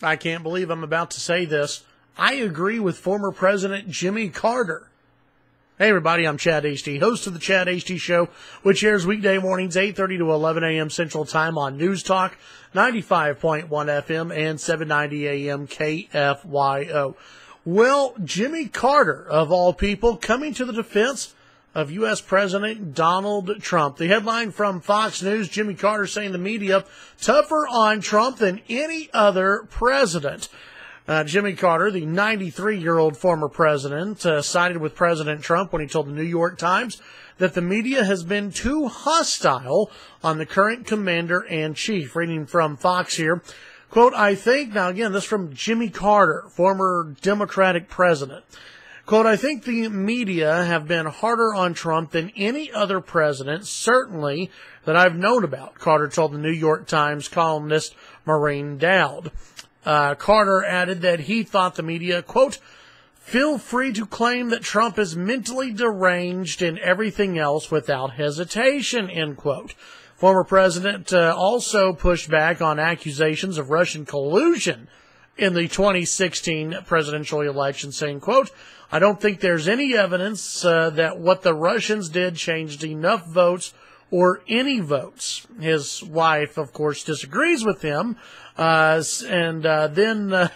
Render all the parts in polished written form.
I can't believe I'm about to say this. I agree with former President Jimmy Carter. Hey everybody, I'm Chad Hasty, host of the Chad Hasty Show, which airs weekday mornings 8:30 to 11 a.m. Central Time on News Talk, 95.1 FM and 790 AM KFYO. Well, Jimmy Carter, of all people, coming to the defense of U.S. President Donald Trump. The headline from Fox News, Jimmy Carter saying the media tougher on Trump than any other president. Jimmy Carter, the 93-year-old former president, sided with President Trump when he told the New York Times that the media has been too hostile on the current commander-in-chief. Reading from Fox here, quote, I think, now again, this from Jimmy Carter, former Democratic president. Quote, I think the media have been harder on Trump than any other president, certainly, that I've known about, Carter told the New York Times columnist Maureen Dowd. Carter added that he thought the media, quote, feel free to claim that Trump is mentally deranged and everything else without hesitation, end quote. Former president also pushed back on accusations of Russian collusion in the 2016 presidential election, saying, quote, I don't think there's any evidence that what the Russians did changed enough votes or any votes. His wife, of course, disagrees with him. Then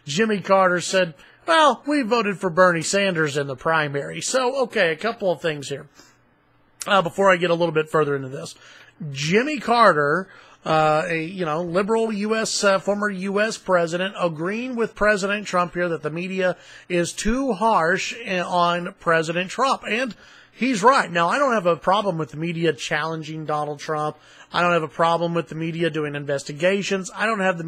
Jimmy Carter said, well, we voted for Bernie Sanders in the primary. So, okay, a couple of things here before I get a little bit further into this. Jimmy Carter, a liberal U.S. Former U.S. president, agreeing with President Trump here that the media is too harsh on President Trump, and he's right. Now, I don't have a problem with the media challenging Donald Trump. I don't have a problem with the media doing investigations. I don't have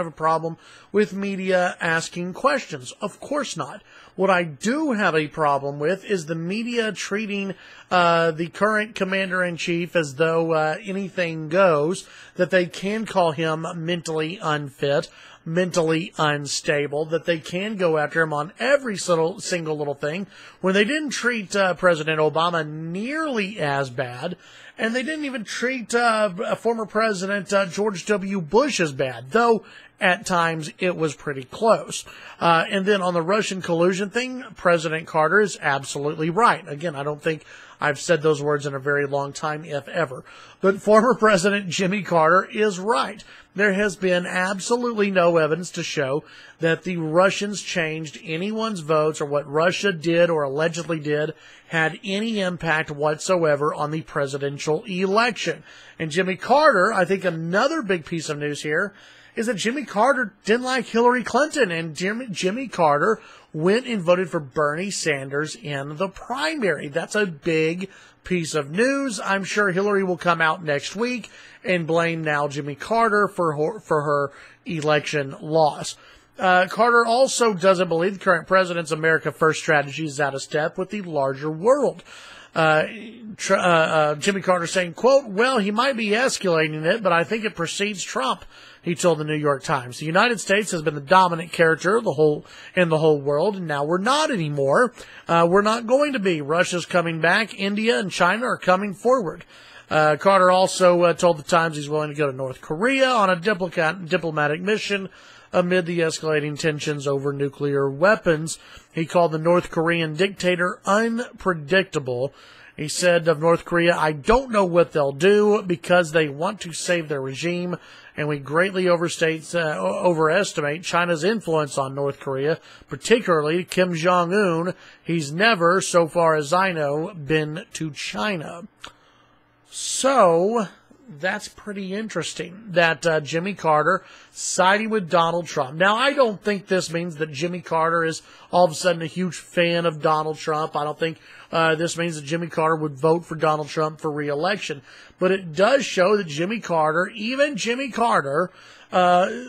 a problem with media asking questions. Of course not. What I do have a problem with is the media treating the current commander-in-chief as though anything goes, that they can call him mentally unfit, mentally unstable, that they can go after him on every single little thing, when they didn't treat President Obama nearly as bad, and they didn't even treat former President George W. Bush as bad, though at times it was pretty close. And then on the Russian collusion thing, President Carter is absolutely right. Again, I don't think I've said those words in a very long time, if ever. But former President Jimmy Carter is right. There has been absolutely no evidence to show that the Russians changed anyone's votes or what Russia did or allegedly did had any impact whatsoever on the presidential election. And Jimmy Carter, I think another big piece of news here is that Jimmy Carter didn't like Hillary Clinton, and Jimmy Carter went and voted for Bernie Sanders in the primary. That's a big piece of news. I'm sure Hillary will come out next week and blame now Jimmy Carter for her election loss. Carter also doesn't believe the current president's America First strategy is out of step with the larger world. Jimmy Carter saying, quote, well, he might be escalating it, but I think it precedes Trump, he told the New York Times. The United States has been the dominant character in the whole world, and now we're not anymore. We're not going to be. Russia's coming back. India and China are coming forward. Carter also told the Times he's willing to go to North Korea on a diplomatic mission amid the escalating tensions over nuclear weapons. He called the North Korean dictator unpredictable. He said of North Korea, I don't know what they'll do because they want to save their regime, and we greatly overestimate China's influence on North Korea, particularly Kim Jong-un. He's never, so far as I know, been to China. So that's pretty interesting that Jimmy Carter siding with Donald Trump. Now, I don't think this means that Jimmy Carter is all of a sudden a huge fan of Donald Trump. I don't think this means that Jimmy Carter would vote for Donald Trump for re-election. But it does show that Jimmy Carter, even Jimmy Carter,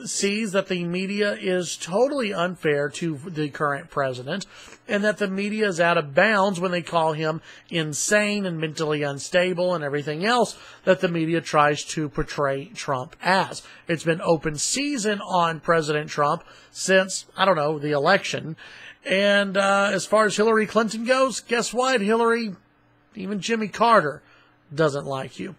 sees that the media is totally unfair to the current president, and that the media is out of bounds when they call him insane and mentally unstable and everything else that the media tries to portray Trump as. It's been open season on President Trump since, I don't know, the election. And as far as Hillary Clinton goes, guess what? Hillary, even Jimmy Carter, doesn't like you.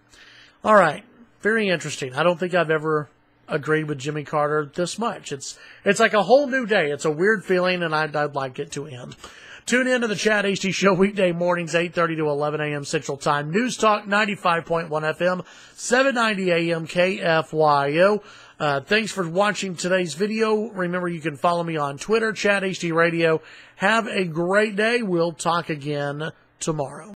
All right. Very interesting. I don't think I've ever agreed with Jimmy Carter this much. It's like a whole new day. It's a weird feeling, and I'd like it to end. Tune in to the Chad Hasty Show weekday mornings, 8:30 to 11 a.m. Central Time. News Talk 95.1 FM, 790 a.m. KFYO. Thanks for watching today's video. Remember, you can follow me on Twitter, Chad Hasty Radio. Have a great day. We'll talk again tomorrow.